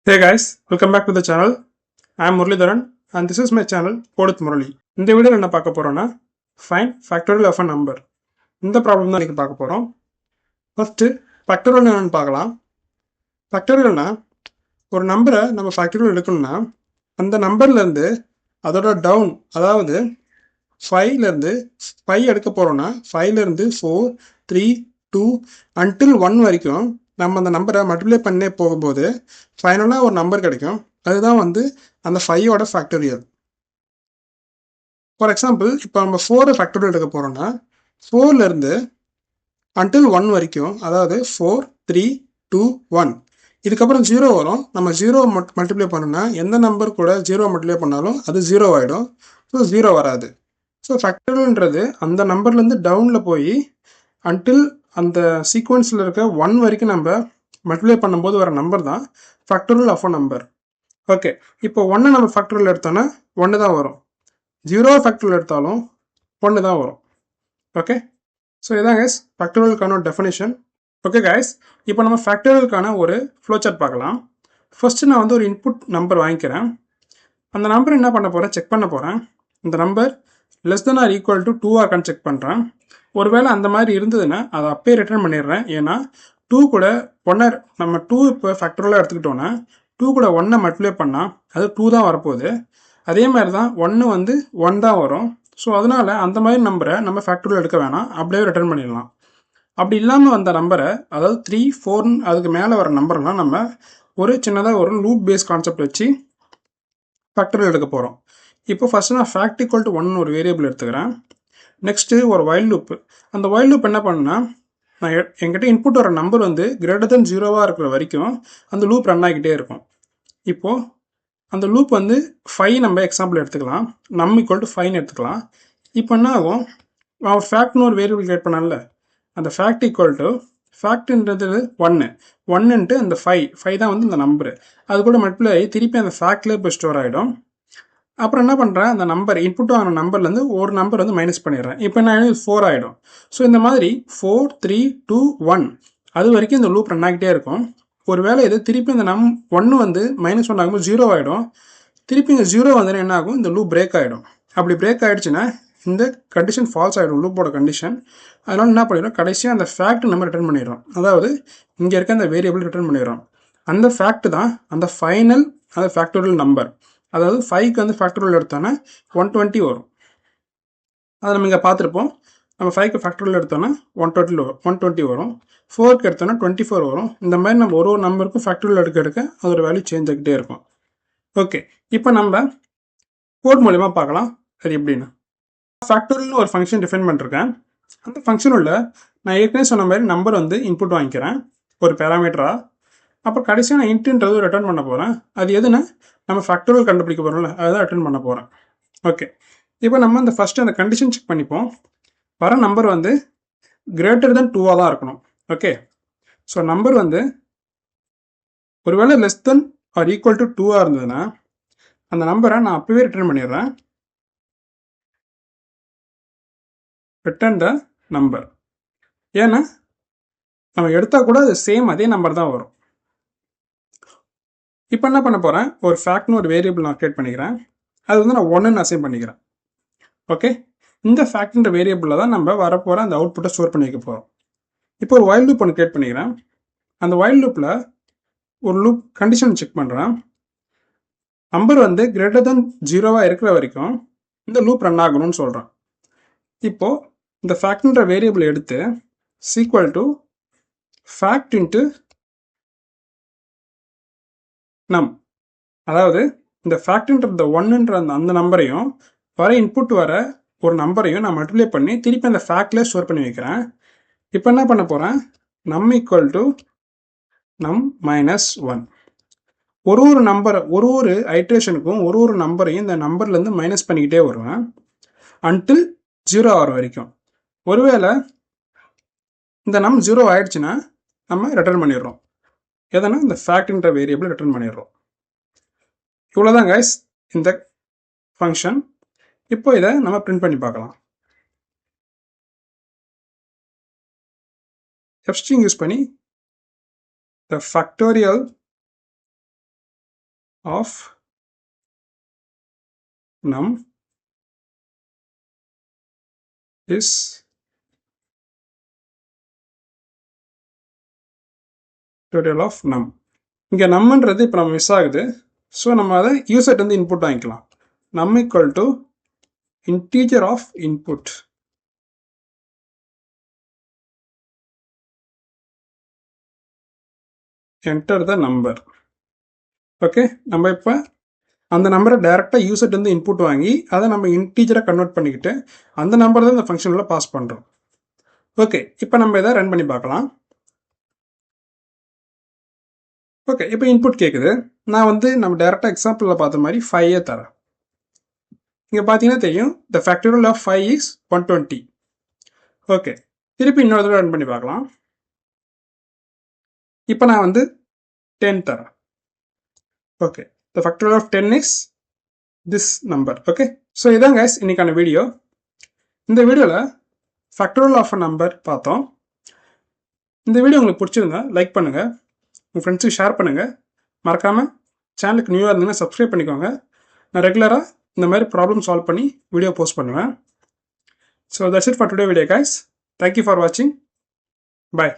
Hey guys, welcome back to the channel. I am Muralidharan and this is my channel Podut Murali. இந்த வீடியோல என்ன பார்க்க போறோம்னா find factorial of a number. இந்த problem தான் இன்னைக்கு பார்க்க போறோம். ஃபர்ஸ்ட் ஃபேக்டோரியல் என்னன்னு பார்க்கலாம். ஃபேக்டோரியல்னா ஒரு நம்பரை நம்ம ஃபேக்டோரியல் எடுக்கணும்னா அந்த நம்பர்ல இருந்து அதோட டவுன், அதாவது 5ல இருந்து 5 எடுக்க போறோம்னா 5ல இருந்து 4 3 2 until 1 வரைக்கும் நம்ம அந்த நம்பரை மல்டிப்ளை பண்ணே போகும்போது ஃபைனலாக ஒரு நம்பர் கிடைக்கும். அதுதான் அந்த 5ஓட ஃபேக்டோரியல். ஃபார் எக்ஸாம்பிள் இப்போ நம்ம 4 ஃபேக்டோரியல் எடுக்க போகிறோம்னா 4ல இருந்து until 1 வரைக்கும், அதாவது 4 3 2 1, இதுக்கப்புறம் 0 வரும். நம்ம 0 மல்டிப்ளை பண்ணோம்னா எந்த நம்பர் கூட 0 மல்டிப்ளை பண்ணாலும் அது 0 ஆகிடும். ஸோ 0 வராது. ஸோ ஃபேக்டோரியல்ன்றது அந்த நம்பர்லேருந்து டவுனில் போய் அன்டில் அந்த சீக்வன்ஸில் இருக்க 1 வரைக்கும் நம்ம மல்டிப்ளை பண்ணும்போது வர நம்பர் தான் factorial of a number. Okay, இப்போ 1 நம்ம ஃபேக்டோரியல் எடுத்தோன்னா 1 தான் வரும். 0 ஃபேக்டோரியல் எடுத்தாலும் 1 தான் வரும். ஓகே, ஸோ இதான் கைஸ் ஃபேக்டோரியலுக்கான ஒரு டெஃபினேஷன். ஓகே கைஸ், இப்போ நம்ம ஃபேக்டோரியலுக்கான ஒரு ஃப்ளோசார்ட் பார்க்கலாம். ஃபர்ஸ்ட் நான் ஒரு இன்புட் நம்பர் வாங்கிக்கிறேன். அந்த நம்பர் என்ன பண்ண போகிறேன், செக் பண்ண போகிறேன். இந்த number less than or equal to 2 இருக்கான்னு செக் பண்ணுறேன். ஒருவேளை அந்த மாதிரி இருந்ததுன்னா அதை அப்பயே ரிட்டர்ன் பண்ணிடுறேன். ஏன்னா 2 கூட 1 நம்ம 2 இப்போ ஃபேக்டோரியலாக எடுத்துக்கிட்டோன்னா 2 கூட 1 மல்டிப்ளை பண்ணால் அது 2 தான் வரப்போகுது. அதே மாதிரி தான் 1 1 தான் வரும். ஸோ அதனால அந்த மாதிரி நம்பரை நம்ம ஃபேக்டோரியல் எடுக்க வேணாம், அப்படியே ரிட்டர்ன் பண்ணிடலாம். அப்படி இல்லாமல் வந்த நம்பரை, அதாவது 3 4 அதுக்கு மேலே வர நம்பர்லாம் நம்ம ஒரு சின்னதாக ஒரு லூப் பேஸ் கான்செப்ட் வச்சு ஃபேக்டோரியல் எடுக்க போகிறோம். இப்போ ஃபர்ஸ்ட் நான் ஃபேக்ட் ஈக்குவல் டு 1 ஒரு வேரியபிள் எடுத்துக்கிறேன். நெக்ஸ்ட்டு ஒரு வைல் லூப். அந்த வைல் லூப் என்ன பண்ணுன்னா, நான் என்கிட்ட இன்புட் வர நம்பர் கிரேட்டர் தென் 0வாக இருக்கிற வரைக்கும் அந்த லூப் ரன் ஆகிக்கிட்டே இருக்கும். இப்போது அந்த லூப் 5 நம்ம எக்ஸாம்பிள் எடுத்துக்கலாம். நம் ஈக்குவல் டு 5 எடுத்துக்கலாம். இப்போ என்ன ஆகும், அவன் ஃபேக்ட்னு ஒரு வேரியபிள் கிரியேட் பண்ணல, அந்த ஃபேக்ட் ஈக்குவல் டு ஃபேக்ட்ன்றது 1 இன்ட்டு அந்த 5 தான் இந்த நம்பரு. அது கூட மல்டிப்ளை ஆகி திருப்பி அந்த ஃபேக்ட்லேயே போய் ஸ்டோர் ஆகிடும். அப்புறம் என்ன பண்ணுறேன், அந்த நம்பர் இன்புட் ஆன நம்பர்லேருந்து ஒரு நம்பர் மைனஸ் பண்ணிடுறேன். இப்போ என்ன ஆகிடும், 4 ஆகிடும். ஸோ இந்த மாதிரி 4 3 2 1 அது வரைக்கும் இந்த லூப் ரன் ஆகிட்டே இருக்கும். ஒரு வேளை இது திருப்பி இந்த 1 -1 ஆகும்போது 0 ஆகிடும். திருப்பி இந்த 0 என்ன ஆகும், இந்த லூப் பிரேக் ஆகிடும். அப்படி பிரேக் ஆகிடுச்சுன்னா இந்த கண்டிஷன் ஃபால்ஸ் ஆகிடும், லூப்போட கண்டிஷன். அதனால என்ன பண்ணிடும், கடைசியாக அந்த ஃபேக்ட் நம்ம ரிட்டர்ன் பண்ணிடுறோம். அதாவது இங்கே இருக்க அந்த வேரியபிள் ரிட்டர்ன் பண்ணிடுறோம். அந்த ஃபேக்ட் தான் அந்த ஃபைனல் அந்த ஃபேக்டோரியல் நம்பர். அதாவது 5க்கு ஃபேக்டோரியல் எடுத்தோன்னா 120 வரும். அதை நம்ம இங்கே பார்த்துருப்போம். நம்ம 5க்கு ஃபேக்டோரியல் எடுத்தோன்னா 120 வரும். 4க்கு எடுத்தோன்னா 24 வரும். இந்த மாதிரி நம்ம ஒரு நம்பருக்கும் ஃபேக்டோரியல் எடுக்க அதோட வேல்யூ சேஞ்ச் ஆகிட்டே இருக்கும். ஓகே, இப்போ நம்ம கோட் மூலமா பார்க்கலாம் அது எப்படின்னு. ஃபேக்டோரியல்னு ஒரு ஃபங்க்ஷன் டிஃபைன் பண்ணிருக்கேன். அந்த ஃபங்க்ஷன் உள்ள நான் ஏற்கனவே சொன்ன மாதிரி நம்பர் இன்புட் வாங்கிக்கிறேன் ஒரு பேராமீட்டரா. அப்புறம் கடைசியாக நான் இன்ட்ன்றது ரிட்டர்ன் பண்ண போகிறேன். அது எதுனா நம்ம ஃபேக்டோரியல் கண்டுபிடிக்க போகிறோம்ல, அதுதான் ரிட்டர்ன் பண்ண போகிறேன். ஓகே, இப்போ நம்ம அந்த ஃபஸ்ட்டு அந்த கண்டிஷன் செக் பண்ணிப்போம். வர நம்பர் கிரேட்டர் தென் 2வாக தான் இருக்கணும். ஓகே, ஸோ நம்பர் ஒருவேளை less than or equal to 2வாக இருந்ததுன்னா அந்த நம்பரை நான் அப்பவே ரிட்டர்ன் பண்ணிடுறேன். Return the number. ஏன்னா நம்ம எடுத்தால் கூட அது சேம் அதே நம்பர் தான் வரும். இப்போ என்ன பண்ண போகிறேன், ஒரு ஃபேக்ட்னு ஒரு வேரியபிள் நான் கிரியேட் பண்ணிக்கிறேன். அது நான் 1ன்னு அசைன் பண்ணிக்கிறேன். ஓகே, இந்த ஃபேக்ட்ன்ற வேரியபிளில் தான் நம்ம வரப்போகிற அந்த அவுட்புட்டை ஸ்டோர் பண்ணி வைக்க போகிறோம். இப்போ ஒரு வைல் லூப் ஒன்று கிரியேட் பண்ணிக்கிறேன். அந்த வைல் லூப்பில் ஒரு லூப் கண்டிஷன் செக் பண்ணுறேன். நம்பர் கிரேட்டர் தென் 0வாக இருக்கிற வரைக்கும் இந்த லூப் ரன் ஆகணும்னு சொல்கிறேன். இப்போது இந்த ஃபேக்ட்ன்ற வேரியபிள் எடுத்து சீக்வல் டு ஃபேக்ட் இன்ட்டு நம், அதாவது இந்த ஃபேக்ட்ன்ற இந்த 1ன்ற அந்த நம்பரையும் வர இன்புட் வர ஒரு நம்பரையும் நான் மல்டிப்ளை பண்ணி திருப்பி அந்த ஃபேக்ட்லேயே ஸ்டோர் பண்ணி வைக்கிறேன். இப்போ என்ன பண்ண போகிறேன், நம் ஈக்குவல் டு நம் -1. ஒரு நம்பரை ஒரு ஐட்ரேஷனுக்கும் ஒரு நம்பரையும் இந்த நம்பர்லேருந்து மைனஸ் பண்ணிக்கிட்டே வருவேன் அன்டில் 0 ஆகிற வரைக்கும். ஒருவேளை இந்த 0 ஆயிடுச்சுன்னா நம்ம ரிட்டர்ன் பண்ணிடுறோம். எதனா இந்த ஃபேக்ட்ன்ற வேரியபிள் ரிட்டர்ன் பண்ணிடுறோம். இவ்வளோதான் கைஸ் இந்த ஃபங்க்ஷன். இப்போ இதை நம்ம பிரிண்ட் பண்ணி பார்க்கலாம். fstring யூஸ் பண்ணி the factorial of num is total of num. இங்கே நம்மன்றது இப்போ நம்ம மிஸ் ஆகுது. ஸோ நம்ம அதை யூசர்ட் வந்து இன்புட் வாங்கிக்கலாம். num equal to integer of input. Enter the number. Okay, நம்ம இப்போ அந்த நம்பரை டைரெக்டாக யூசர்ட் வந்து இன்புட் வாங்கி அதை நம்ம இன்டீஜராக கன்வெர்ட் பண்ணிக்கிட்டு அந்த நம்பர் தான் இந்த ஃபங்க்ஷனில் பாஸ் பண்ணுறோம். ஓகே, இப்போ நம்ம இதை ரன் பண்ணி பார்க்கலாம். ஓகே, இப்போ இன்புட் கேட்குது. நான் வந்து நம்ம டைரெக்டாக எக்ஸாம்பிளில் பார்த்த மாதிரி 5 தரேன். இங்கே பார்த்தீங்கன்னா தெரியும், த ஃபேக்டோரியல் ஆஃப் 5 இஸ் 120. ஓகே, திருப்பி இன்னொரு தடவை ரன் பண்ணி பார்க்கலாம். இப்போ நான் வந்து 10 தரேன். Okay, the factorial of 10 is this number. Okay, so இதான் கைஸ் இன்னைக்கான வீடியோ. இந்த வீடியோவில் ஃபேக்டோரியல் ஆஃப் அ நம்பர் பார்த்தோம். இந்த வீடியோ உங்களுக்கு பிடிச்சிருந்தா லைக் பண்ணுங்கள், உங்கள் ஃப்ரெண்ட்ஸுக்கு ஷேர் பண்ணுங்கள். மறக்காமல் சேனலுக்கு நியூவாக இருந்தீங்கன்னா சப்ஸ்கிரைப் பண்ணிக்கோங்க. நான் ரெகுலராக இந்த மாதிரி ப்ராப்ளம் சால்வ் பண்ணி வீடியோ போஸ்ட் பண்ணுவேன். So that's it for today video guys. Thank you for வாட்சிங். பாய்.